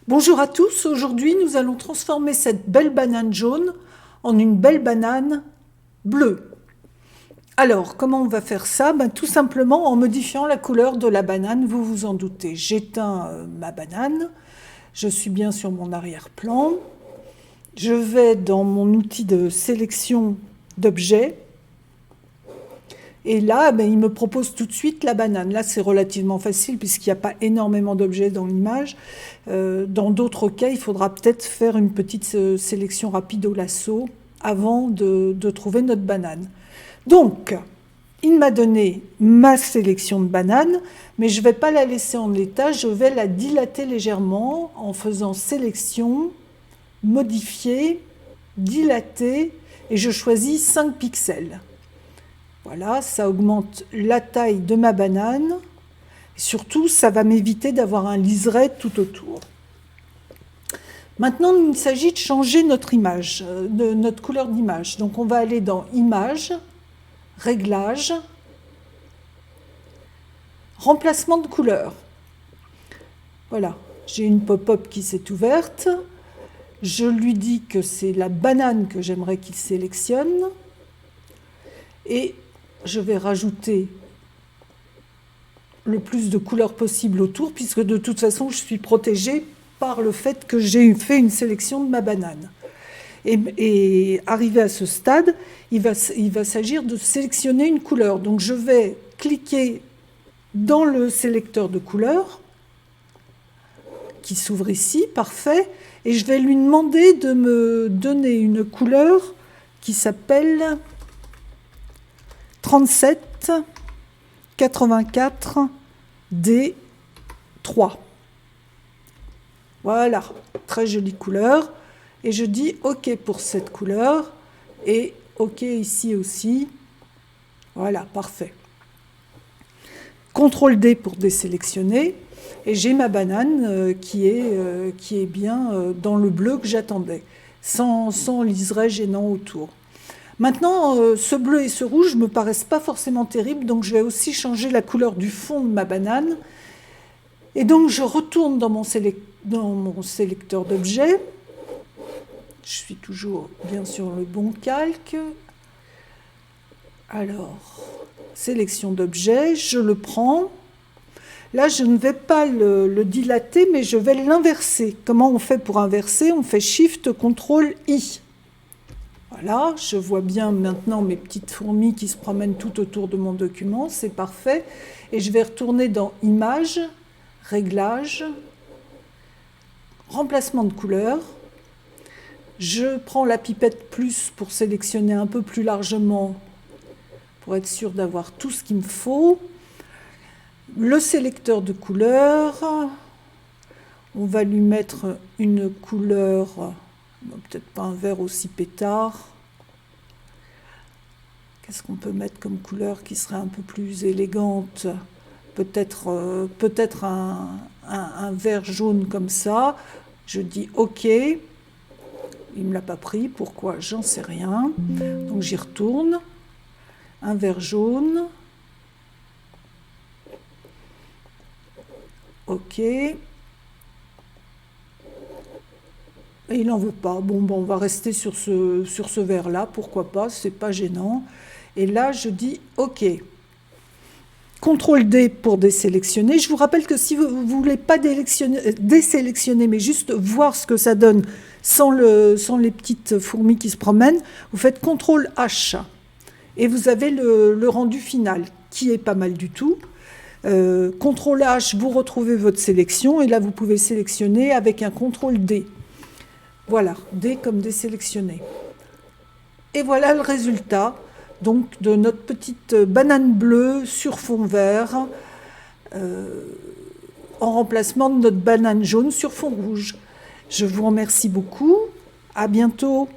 Bonjour à tous, aujourd'hui nous allons transformer cette belle banane jaune en une belle banane bleue. Alors, comment on va faire ça? Tout simplement en modifiant la couleur de la banane, vous vous en doutez. J'éteins ma banane, je suis bien sur mon arrière-plan, je vais dans mon outil de sélection d'objets, et là, il me propose tout de suite la banane. Là, c'est relativement facile puisqu'il n'y a pas énormément d'objets dans l'image. Dans d'autres cas, il faudra peut-être faire une petite sélection rapide au lasso avant de trouver notre banane. Donc, il m'a donné ma sélection de bananes, mais je ne vais pas la laisser en l'état, je vais la dilater légèrement en faisant sélection, modifier, dilater, et je choisis 5 pixels. Voilà, ça augmente la taille de ma banane. Et surtout, ça va m'éviter d'avoir un liseré tout autour. Maintenant, il s'agit de changer notre image, notre couleur d'image. Donc, on va aller dans Images, Réglages, Remplacement de couleur. Voilà, j'ai une pop-up qui s'est ouverte. Je lui dis que c'est la banane que j'aimerais qu'il sélectionne. Et je vais rajouter le plus de couleurs possible autour, puisque de toute façon, je suis protégée par le fait que j'ai fait une sélection de ma banane. Et arrivé à ce stade, il va s'agir de sélectionner une couleur. Donc je vais cliquer dans le sélecteur de couleurs, qui s'ouvre ici, parfait, et je vais lui demander de me donner une couleur qui s'appelle 37 84 D3. Voilà, très jolie couleur. Et je dis OK pour cette couleur et OK ici aussi. Voilà, parfait. CTRL D pour désélectionner. Et j'ai ma banane qui est bien dans le bleu que j'attendais, sans liseré gênant autour. Maintenant, ce bleu et ce rouge ne me paraissent pas forcément terribles, donc je vais aussi changer la couleur du fond de ma banane. Et donc, je retourne dans mon sélecteur d'objets. Je suis toujours bien sur le bon calque. Alors, sélection d'objets, je le prends. Là, je ne vais pas le dilater, mais je vais l'inverser. Comment on fait pour inverser? On fait Shift, CTRL, I. Voilà, je vois bien maintenant mes petites fourmis qui se promènent tout autour de mon document, c'est parfait. Et je vais retourner dans Images, Réglages, Remplacement de couleur. Je prends la pipette plus pour sélectionner un peu plus largement, pour être sûr d'avoir tout ce qu'il me faut. Le sélecteur de couleurs, on va lui mettre une couleur... peut-être pas un vert aussi pétard. Qu'est-ce qu'on peut mettre comme couleur qui serait un peu plus élégante? Peut-être un vert jaune comme ça. Je dis OK. Il ne me l'a pas pris. Pourquoi? J'en sais rien. Donc j'y retourne. Un vert jaune. OK. Et il n'en veut pas. Bon, on va rester sur ce vert-là, pourquoi pas, c'est pas gênant. Et là, je dis OK. CTRL D pour désélectionner. Je vous rappelle que si vous ne voulez pas désélectionner, mais juste voir ce que ça donne sans les petites fourmis qui se promènent, vous faites CTRL H. Et vous avez le rendu final, qui est pas mal du tout. CTRL H, vous retrouvez votre sélection, et là, vous pouvez sélectionner avec un CTRL D. Voilà, D comme désélectionné. Et voilà le résultat donc, de notre petite banane bleue sur fond vert en remplacement de notre banane jaune sur fond rouge. Je vous remercie beaucoup. À bientôt.